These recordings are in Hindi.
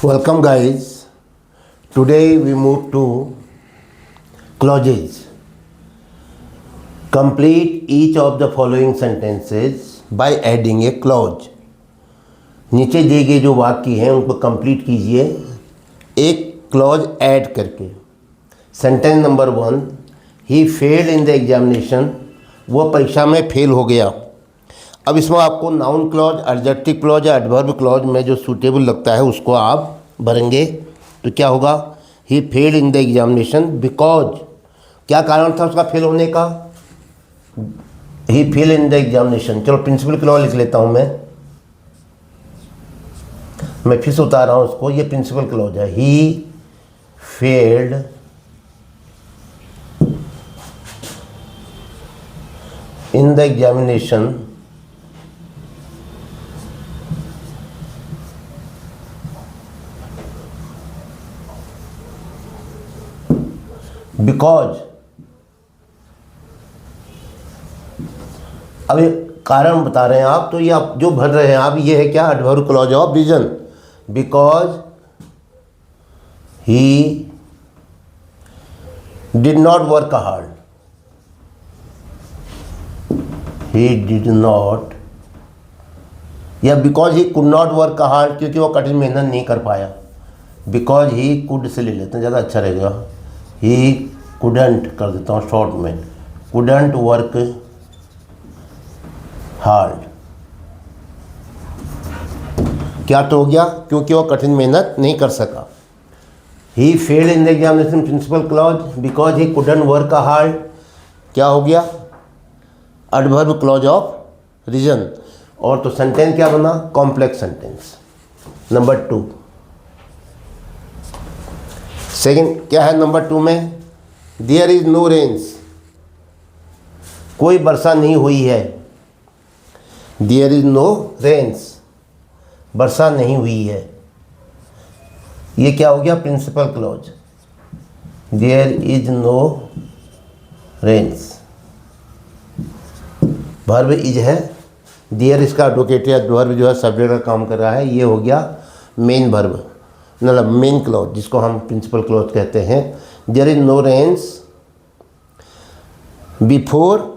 Welcome guys. Today we move to clauses. Complete each of the following sentences by adding a clause. नीचे दिए गए जो वाक्य हैं उनको कंप्लीट कीजिए एक क्लॉज ऐड करके. Sentence number 1, he failed in the examination. वो परीक्षा में फेल हो गया. अब इसमें आपको नाउन क्लॉज, एडजेक्टिव क्लॉज या एडवर्ब क्लॉज में जो सूटेबल लगता है उसको आप भरेंगे. तो क्या होगा? He failed in the examination because. क्या कारण था उसका फेल होने का? He fail in the examination. चलो प्रिंसिपल क्लॉज लिख लेता हूँ मैं फिर से उतार रहा हूँ उसको. ये प्रिंसिपल क्लॉज है. He failed in the examination because. अब ये कारण बता रहे हैं आप, तो ये आप जो भर रहे हैं आप, ये है क्या? Adverb clause of reason. Because he did not work hard. He did not, या because he could not work hard, क्योंकि वो कठिन मेहनत नहीं कर पाया. बिकॉज ही कुड से ले लेते हैं, ज़्यादा अच्छा रहेगा. ही कुडंट कर देता हूँ शॉर्ट में. Couldn't work hard. क्या तो हो गया? क्योंकि वो कठिन मेहनत नहीं कर सका. He failed in the examination principal clause because he couldn't work hard. क्या हो गया? Adverb clause of reason. और तो सेंटेंस क्या बना? Complex sentence. नंबर 2. सेकंड क्या है नंबर 2 में? There is no rains. कोई वर्षा नहीं हुई है. देयर इज नो रेन्स, वर्षा नहीं हुई है. ये क्या हो गया? Principal clause. There is no rains. Verb is है. देयर इसका एडवोकेट या वर्ब जो है सब्जेक्ट का काम कर रहा है. ये हो गया मेन वर्ब, मतलब मेन क्लॉज, जिसको हम प्रिंसिपल क्लॉज कहते हैं. There is no rains before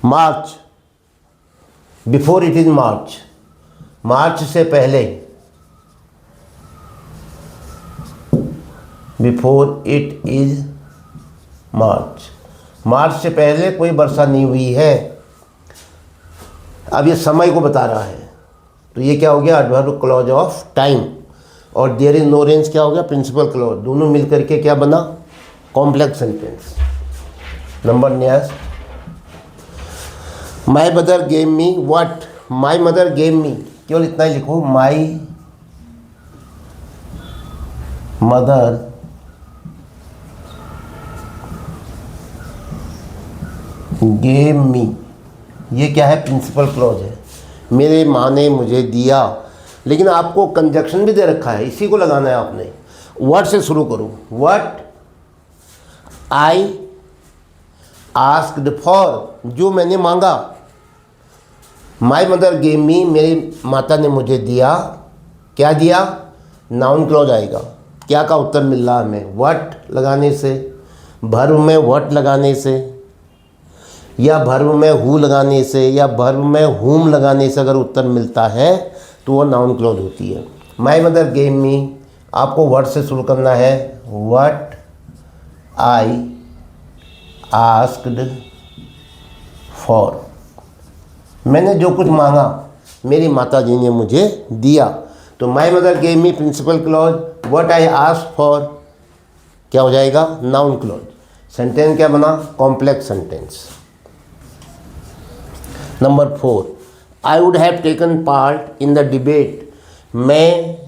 March. Before it is March. March से पहले. Before it is March. March से पहले कोई वर्षा नहीं हुई है. अब ये समय को बता रहा है, तो ये क्या हो गया? Adverb clause of time. और देयर इज नो रेन्स क्या हो गया? Principal clause. दोनों मिलकर के क्या बना? Complex sentence. Number next. My mother gave me what. My mother gave me, केवल इतना ही लिखो. My mother gave me. ये क्या है? प्रिंसिपल क्लॉज है. मेरे माँ ने मुझे दिया. लेकिन आपको कंजक्शन भी दे रखा है, इसी को लगाना है आपने. व्हाट से शुरू करो. व्हाट आई आस्क्ड फॉर, जो मैंने मांगा. माई मदर गेव मी, मेरी माता ने मुझे दिया. क्या दिया? नाउन क्लॉज आएगा. क्या का उत्तर मिल रहा है हमें? व्हाट लगाने से, वर्ब में व्हाट लगाने से, या वर्ब में हु लगाने से, या वर्ब में हुम लगाने से अगर उत्तर मिलता है तो वो नाउन क्लॉज होती है. माई मदर गेव मी, आपको व्हाट से शुरू करना है. व्हाट आई आस्क्ड फॉर, मैंने जो कुछ मांगा मेरी माता जी ने मुझे दिया. तो my mother gave me principal clause. What I asked for क्या हो जाएगा? Noun clause. सेंटेंस क्या बना? Complex sentence. Number 4. I would have taken part in the debate. मैं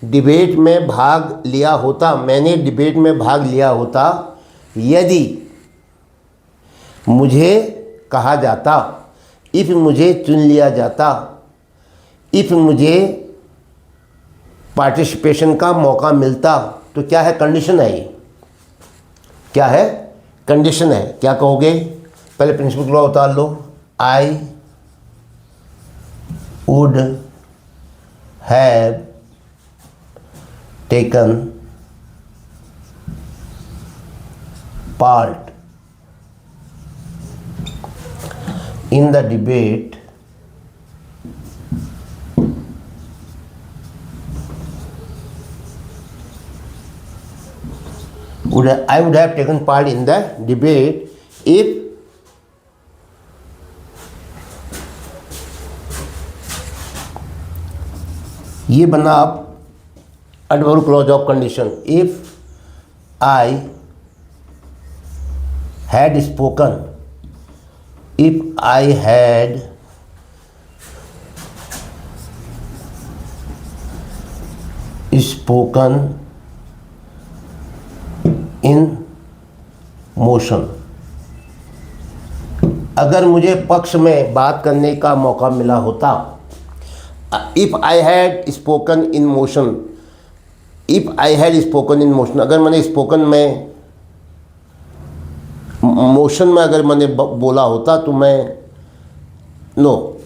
डिबेट में भाग लिया होता. मैंने डिबेट में भाग लिया होता यदि मुझे कहा जाता. इफ़ मुझे चुन लिया जाता. इफ़ मुझे पार्टिसिपेशन का मौका मिलता. तो क्या है? कंडीशन है. ये क्या है? कंडीशन है. क्या कहोगे? पहले प्रिंसिपल क्लॉज उतार लो. I would have taken part in the debate I would have taken part in the debate if ये बना आप adverb clause of condition. If I had spoken, if I had spoken in motion, अगर मुझे पक्ष में बात करने का मौका मिला होता। If I had spoken in motion, if I had spoken in motion, अगर मैंने स्पोकन में मोशन में अगर मैंने बोला होता तो मैं नो,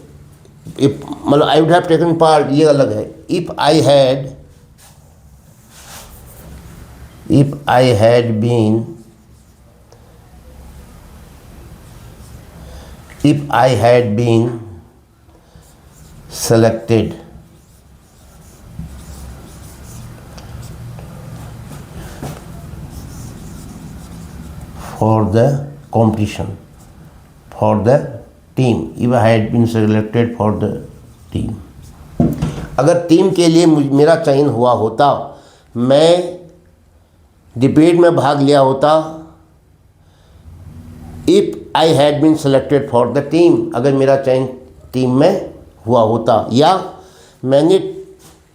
इफ मतलब I would have taken part, ये अलग है। If I had been, if I had been selected for the competition, for the team, if I had been selected for the team, अगर टीम के लिए मेरा चयन हुआ होता, मैं डिबेट में भाग लिया होता। If I had been selected for the team, अगर मेरा चयन टीम में हुआ होता, या मैंने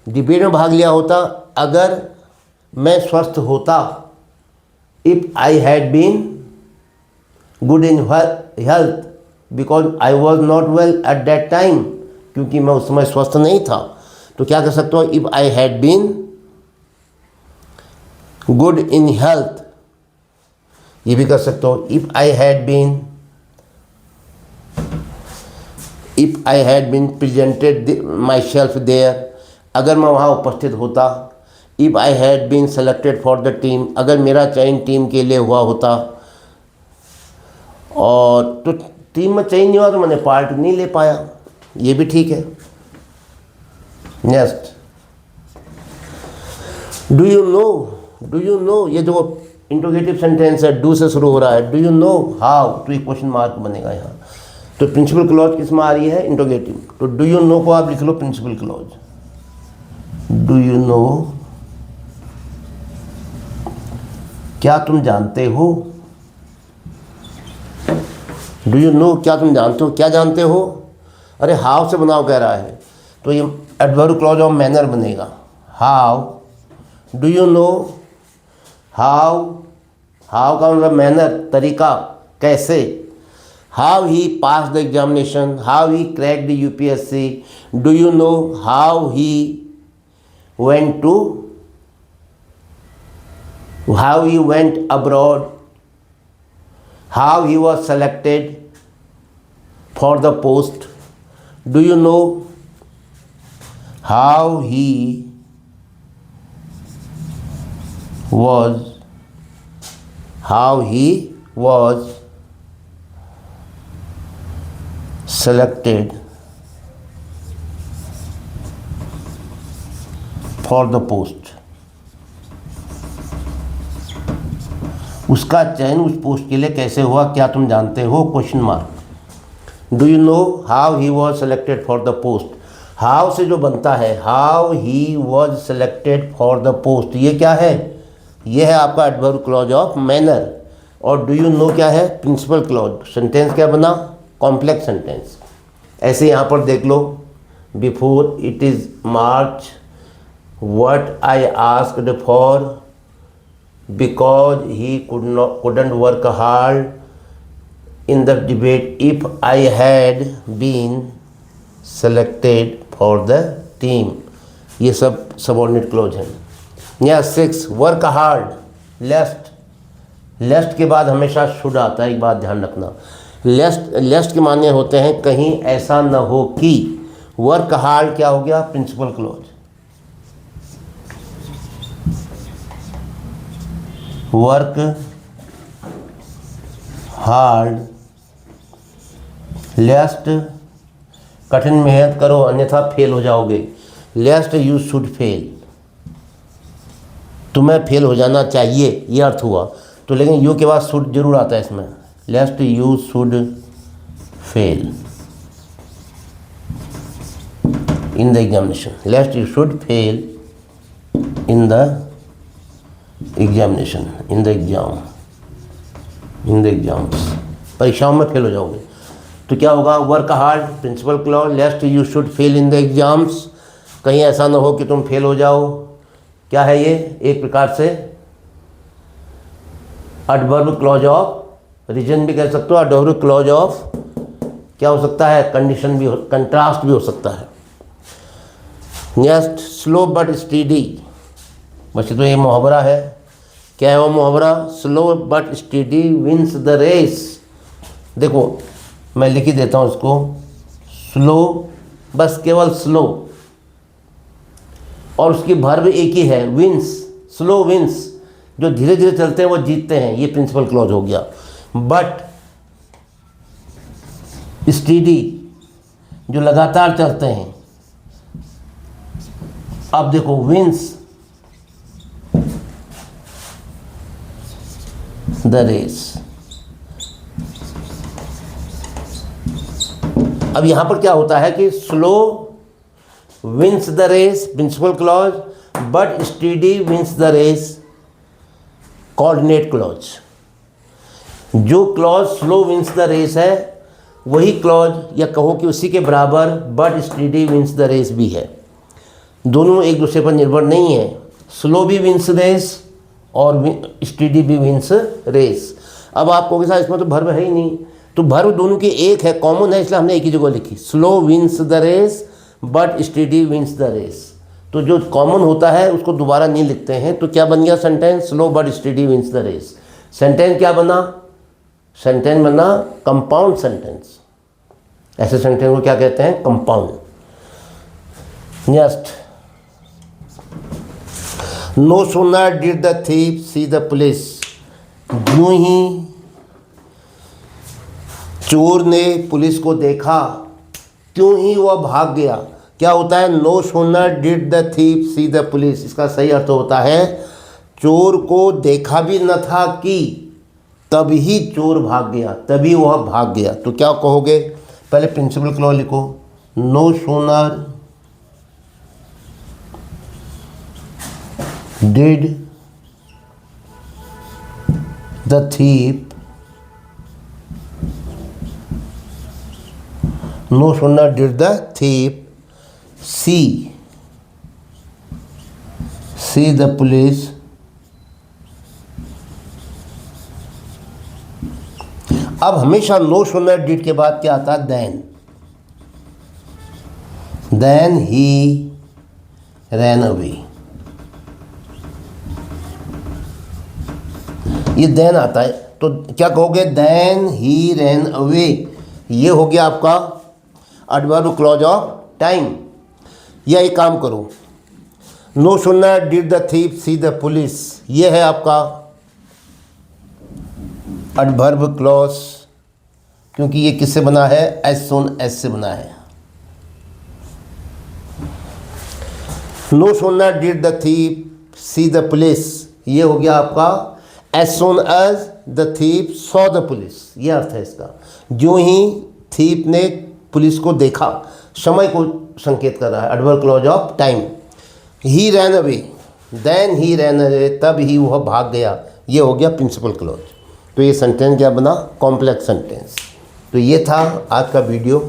डिबेट में भाग लिया होता अगर मैं स्वस्थ होता। If I had been good in health because I was not well at that time, क्योंकि मैं उस समय स्वस्थ नहीं था। तो क्या कर सकता हूँ? If I had been good in health, ये भी कर सकता हूँ। If I had been presented myself there, अगर मैं वहाँ उपस्थित होता। If I had been selected for the team, अगर मेरा चयन टीम के लिए हुआ होता। और तो टीम में चयन नहीं हुआ तो मैंने पार्ट नहीं ले पाया, ये भी ठीक है। नेक्स्ट, डू यू नो, ये जो इंट्रोगेटिव सेंटेंस है, डू से शुरू हो रहा है। डू यू नो हाउ, तो एक क्वेश्चन मार्क बनेगा यहाँ। तो प्रिंसिपल क्लॉज किस में आ रही है? इंट्रोगेटिव। तो डू यू नो को आप लिख लो principal clause. Do you know, क्या तुम जानते हो? डू यू नो, क्या तुम जानते हो? क्या जानते हो? अरे हाउ से बनाओ कह रहा है, तो ये एडवर्ब क्लॉज ऑफ मैनर बनेगा। How, do you know how, how का मतलब मैनर, तरीका, कैसे। How he pass the examination, how he crack the UPSC. Do you know how he went to, how he went abroad, how he was selected for the post. Do you know how he was selected for the post, उसका चयन उस पोस्ट के लिए कैसे हुआ, क्या तुम जानते हो? Question mark. Do you know how he was selected for the post, how से जो बनता है, how he was selected for the post, ये क्या है? ये है आपका एडवर्ब क्लॉज ऑफ मैनर। और डू यू नो क्या है? Principal clause. सेंटेंस क्या बना? Complex sentence. ऐसे यहाँ पर देख लो, before it is March what I asked for because he couldn't work hard in the debate if I had been selected for the team, ये सब सबऑर्डिनेट क्लॉज हैं। या 6, वर्क हार्ड, लेस्ट के बाद हमेशा शुड आता है, एक बात ध्यान रखना। लेस्ट के माने होते हैं कहीं ऐसा न हो कि। वर्क हार्ड क्या हो गया? Principal clause. Work hard lest, कठिन मेहनत करो अन्यथा फेल हो जाओगे। लेस्ट यू शुड फेल, तुम्हें फेल हो जाना चाहिए, ये अर्थ हुआ। तो लेकिन यू के बाद शुड जरूर आता है इसमें, lest you should fail in the examination, lest you should fail in the examination, in the exams, परीक्षाओं में फेल हो जाओगे। तो क्या होगा, work hard principal clause, lest you should fail in the exams, कहीं ऐसा ना हो कि तुम फेल हो जाओ। क्या है ये, एक प्रकार से एडवर्ब क्लॉज ऑफ रीजन भी कह सकते हो, एडवर्ब क्लॉज ऑफ क्या हो सकता है, कंडीशन भी हो, कंट्रास्ट भी हो सकता है। नेक्स्ट स्लो बट स्टीडी, वैसे तो ये मुहावरा है। क्या है वो मुहावरा, slow but steady wins the race. देखो मैं लिख ही देता हूँ इसको, स्लो, बस केवल स्लो, और उसकी वर्ब एक ही है, विंस, स्लो विंस, जो धीरे धीरे चलते हैं वो जीतते हैं, ये प्रिंसिपल क्लॉज हो गया। बट स्टीडी, जो लगातार चलते हैं। अब देखो विंस द रेस। अब यहां पर क्या होता है कि slow wins the race principal clause, but steady wins the race coordinate clause. जो clause slow wins the race है वही क्लॉज, या कहो कि उसी के बराबर but steady wins the race भी है। दोनों एक दूसरे पर निर्भर नहीं है, स्लो भी विंस रेस और स्टीडी भी विंस रेस। अब आप कहोगे सर इसमें तो वर्ब है ही नहीं, तो वर्ब दोनों की एक है, कॉमन है, इसलिए हमने एक ही जगह लिखी, slow wins the race but steady wins the race. तो जो कॉमन होता है उसको दोबारा नहीं लिखते हैं। तो क्या बन गया सेंटेंस, slow but steady wins the race. Sentence क्या बना, सेंटेंस बना कंपाउंड सेंटेंस। ऐसे सेंटेंस को क्या कहते हैं, compound. Next, no sooner did the thief see the police, यूं ही चोर ने पुलिस को देखा क्यों ही वह भाग गया। क्या होता है, no sooner did the thief see the police, इसका सही अर्थ होता है चोर को देखा भी न था कि तभी चोर भाग गया, तभी वह भाग गया। तो क्या कहोगे, पहले प्रिंसिपल क्लॉज लिखो, no sooner did the thief, no sooner did the thief see the police अब हमेशा नो सूनर डिड के बाद क्या आता है, देन ही रैन अवे। ये देन आता है, तो क्या कहोगे, देन ही रैन अवे। ये हो गया आपका एडवर्ब क्लॉज ऑफ टाइम। या एक काम करो, no sooner did the thief see the police, ये है आपका एडवर्ब क्लॉज, क्योंकि ये किससे बना है, एज सून एज से बना है। No sooner did the thief see the police, ये हो गया आपका as soon as the thief saw the police, ये अर्थ है इसका। जो ही थीफ ने पुलिस को देखा, समय को संकेत कर रहा है, adverb clause of time. He ran away, then he ran away, तब ही वह भाग गया, ये हो गया प्रिंसिपल क्लॉज। तो ये सेंटेंस क्या बना, कॉम्प्लेक्स सेंटेंस। तो ये था आज का वीडियो,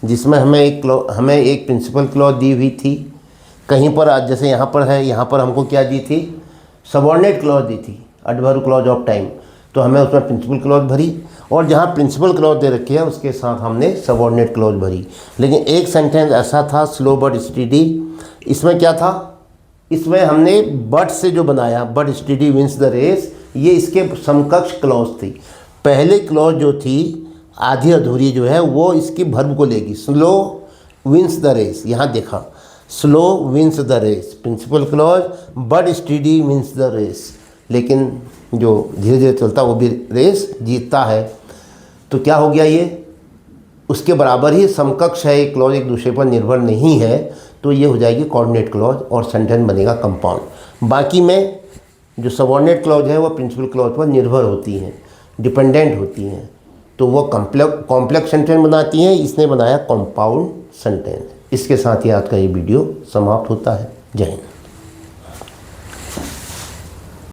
जिसमें हमें एक प्रिंसिपल क्लॉज दी हुई थी। कहीं पर आज जैसे यहाँ पर है, यहाँ पर हमको क्या दी थी, सबऑर्डिनेट क्लॉज दी थी, एडवर्ब क्लॉज ऑफ टाइम। तो हमें उसमें प्रिंसिपल क्लॉज भरी, और जहाँ प्रिंसिपल क्लॉज दे रखी है उसके साथ हमने सबऑर्डिनेट क्लॉज भरी। लेकिन एक सेंटेंस ऐसा था, स्लो बट स्टीडी, इसमें क्या था, इसमें हमने बट से जो बनाया, but steady wins the race, ये इसके समकक्ष क्लॉज थी। पहले क्लॉज जो थी आधी अधूरी जो है वो इसकी वर्ब को लेगी, स्लो विंस द रेस। यहाँ देखा, slow wins the race principal clause, but steady wins the race. लेकिन जो धीरे धीरे चलता है वो भी रेस जीतता है। तो क्या हो गया, ये उसके बराबर ही समकक्ष है, एक क्लॉज एक दूसरे पर निर्भर नहीं है, तो ये हो जाएगी कोऑर्डिनेट क्लॉज और सेंटेंस बनेगा कंपाउंड। बाकी में जो सबऑर्डिनेट क्लॉज है वो प्रिंसिपल क्लॉज पर निर्भर होती हैं, डिपेंडेंट होती हैं, तो वो कॉम्प्लेक्स सेंटेंस बनाती हैं। इसने बनाया कंपाउंड सेंटेंस। इसके साथ ही आज का ये वीडियो समाप्त होता है। जय हिंद।